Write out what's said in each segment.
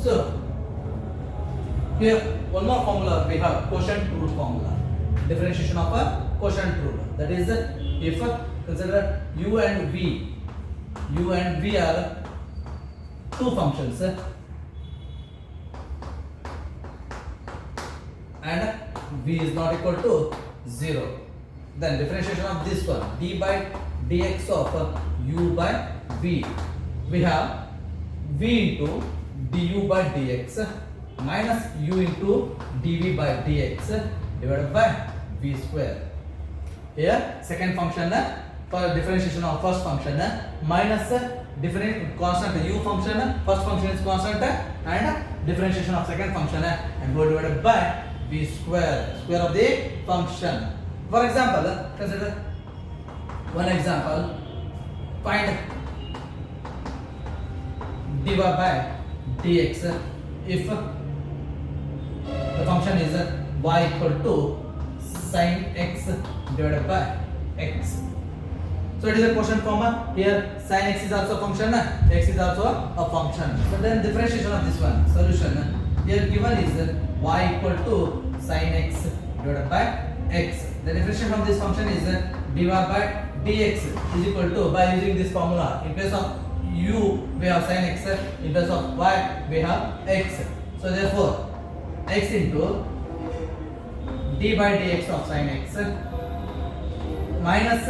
So here one more formula we have quotient root formula. Differentiation of a quotient root. That is if consider u and v are two functions and v is not equal to 0. Then differentiation of this one d by dx of u by v. We have v into du by dx minus u into dv by dx divided by v square. Here second function for differentiation of first function minus different constant u function, first function is constant and differentiation of second function and go divided by v square, square of the function. For example, consider one example. Find dy by dx if the function is y equal to sin x divided by x. So it is a quotient form. Here sin x is also a function, x is also a function. So then differentiation of this one, solution here given is y equal to sin x divided by x. The differentiation of this function is dy by dx is equal to, by using this formula, in place of u we have sin x, in place of y we have x. So therefore x into d by dx of sin x minus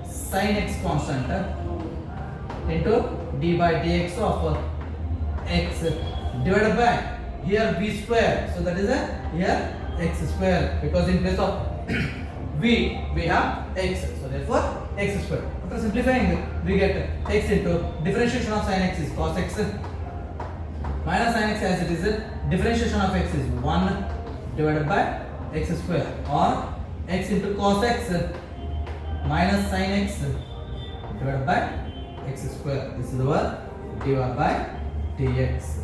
sin x constant into d by dx of x divided by here v square. So that is here x square, because in place of v we have x. So therefore x square. After simplifying we get x into differentiation of sin x is cos x minus sin x as it is, differentiation of x is 1 divided by x square, or x into cos x minus sin x divided by x square. This is our dy by dx.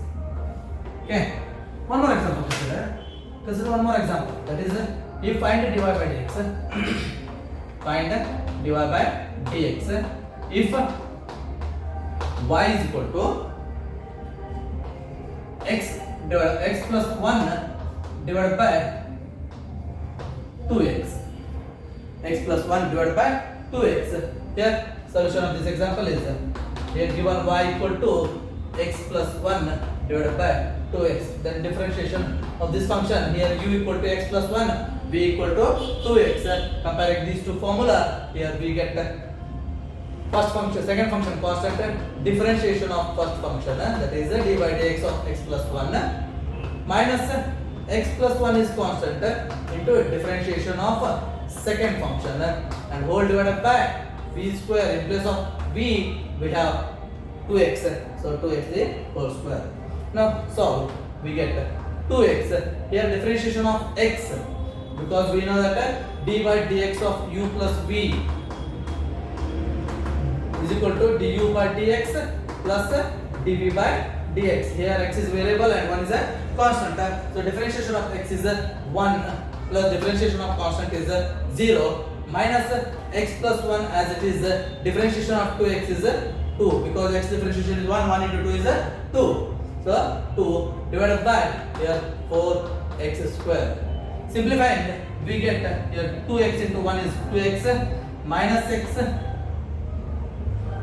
Okay, one more example consider. Consider one more example. That is if find dy by dx, find dy by dx if y is equal to x plus 1 divided by 2x. X plus 1 divided by 2x. Here solution of this example is here given y equal to x plus 1 divided by 2x. Then differentiation of this function, here u equal to x plus 1, v equal to 2x. Comparing these two formula, here we get first function, second function constant, differentiation of first function, that is d by dx of x plus 1 minus x plus 1 is constant into differentiation of second function and whole divided by v square. In place of v we have 2x, so 2x the whole square. Now solve, we get 2x. Here differentiation of x, because we know that d by dx of u plus v is equal to du by dx plus dv by dx. Here x is variable and 1 is a constant. So differentiation of x is 1 plus differentiation of constant is 0 minus x plus 1 as it is, differentiation of 2x is 2, because x differentiation is 1 into 2 is 2. So 2 divided by here 4x square. Simplifying we get here 2x into 1 is 2x minus x,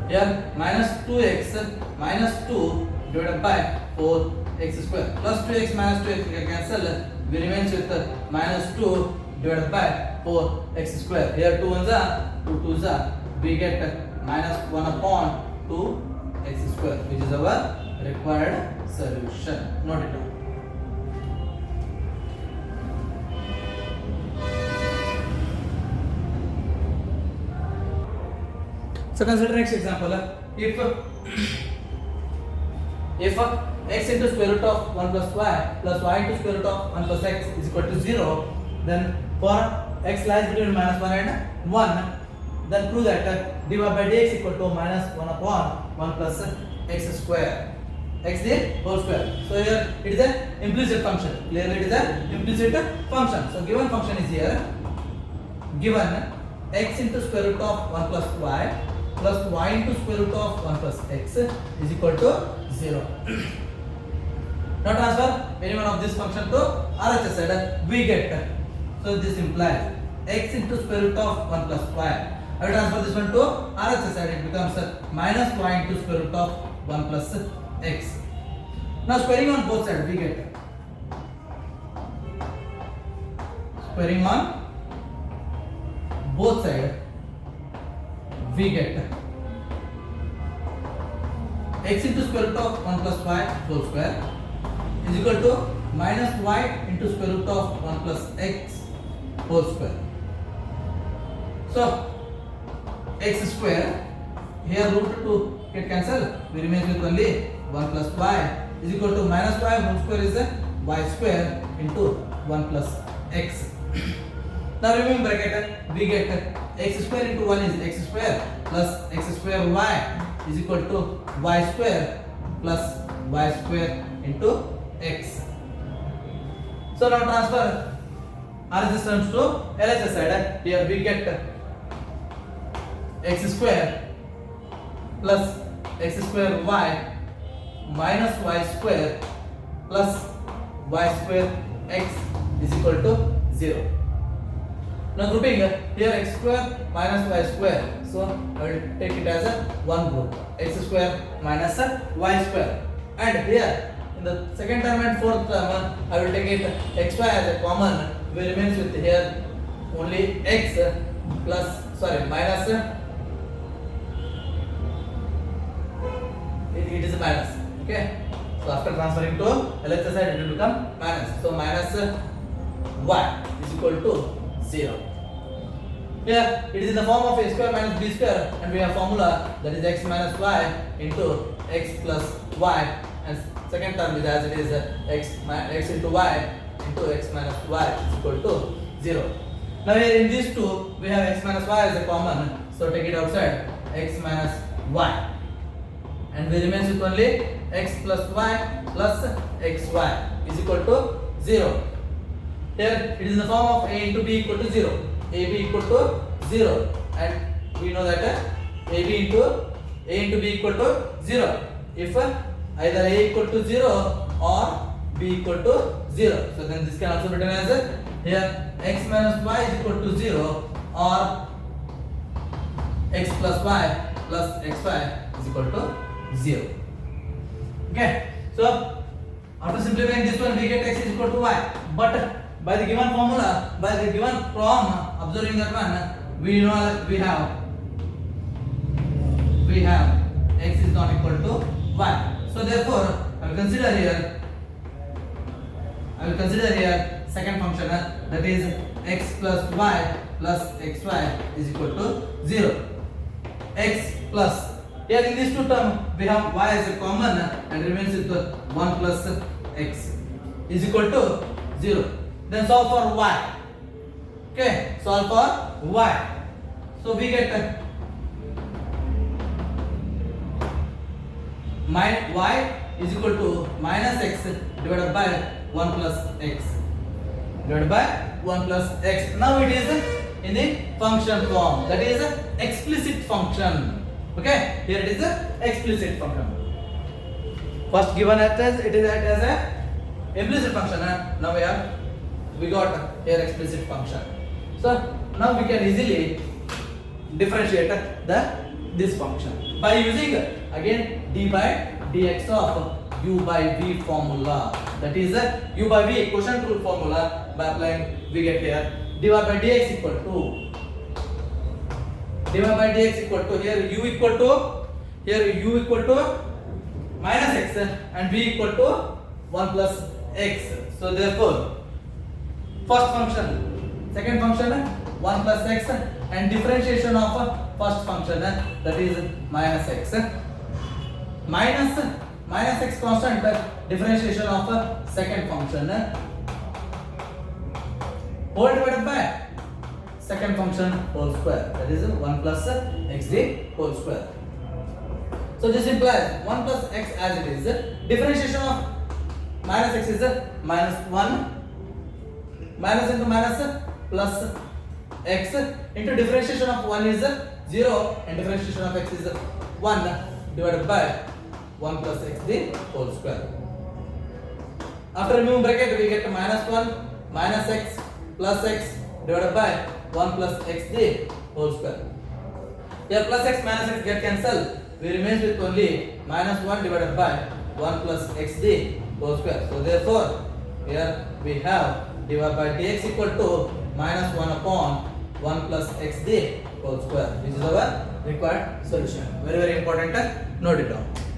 here minus 2x minus 2 divided by 4x square, plus 2x minus 2x we can cancel, we remains with minus 2 divided by 4x square. Here 2 ones are 2 2s are, we get minus 1 upon 2x square, which is our required solution. Note it down. So consider next example. If x into square root of 1 plus y into square root of 1 plus x is equal to 0, then for x lies between minus 1 and 1, then prove that dy by dx equal to minus 1 upon 1 plus x square, x the whole square. So here it is an implicit function. Clearly it is an implicit function. So given function is here, given x into square root of 1 plus y into square root of 1 plus x is equal to 0. Now transfer any one of this function to RHS side, we get, so this implies x into square root of 1 plus y. I will transfer this one to RHS side, it becomes minus y into square root of 1 plus x. Now squaring on both sides, we get, squaring on both sides, we get x into square root of 1 plus y whole square is equal to minus y into square root of 1 plus x whole square. So x square, here root 2 get cancelled, we remain with only 1 plus y is equal to minus y whole square is y square into 1 plus x. Now remove bracket, we get x square into 1 is x square plus x square y is equal to y square plus y square into x. So now transfer RHS terms to LHS side. Here we get x square plus x square y minus y square plus y square x is equal to 0. Now grouping, here x square minus y square, so I will take it as a one group, x square minus y square, and here in the second term and fourth term I will take it xy as a common, we remains with here only x plus minus, it is a minus, okay. So after transferring to LHS side it will become minus, so minus y is equal to 0. Here it is in the form of a square minus b square, and we have formula that is x minus y into x plus y, and second term is as it is x into y into x minus y is equal to 0. Now here in these two we have x minus y as a common, so take it outside, x minus y, and we remains with only x plus y plus xy is equal to 0. Here it is in the form of a into b equal to 0, ab equal to 0, and we know that ab into a into b equal to 0 if either a equal to 0 or b equal to 0. So then this can also be written as here x minus y is equal to 0 or x plus y plus xy is equal to 0. Okay, so after simplifying this one we get x is equal to y, but by the given formula, by the given problem, observing that one, we know that we have x is not equal to y. So therefore, I will consider here second function, that is x plus y plus xy is equal to 0. X plus, here in these two terms we have y as a common and remains with 1 plus x is equal to 0. Then solve for y. Okay, solve for y. So we get y is equal to minus x divided by 1 plus x divided by 1 plus x. Now it is in the function form, that is explicit function. Okay, here it is explicit function. First given as it is as a implicit function, and now we got here explicit function. So now we can easily differentiate this function by using again d by dx of u by v formula, that is u by v quotient rule formula. By applying we get here dy by dx equal to here u equal to minus x and v equal to 1 plus x. So therefore first function, second function 1 plus x, and differentiation of first function that is minus x, minus x constant, differentiation of second function whole divided by second function whole square, that is 1 plus xd whole square. So this implies 1 plus x as it is, differentiation of minus x is minus 1, minus into minus plus x into differentiation of 1 is 0 and differentiation of x is 1 divided by 1 plus xd whole square. After removing bracket, we get minus 1 minus x plus x divided by 1 plus xd whole square. Here plus x minus x get cancelled. We remain with only minus 1 divided by 1 plus xd whole square. So therefore, here we have dy by dx equal to minus 1 upon 1 plus xd whole square. This is our required solution. Very important. Note it down.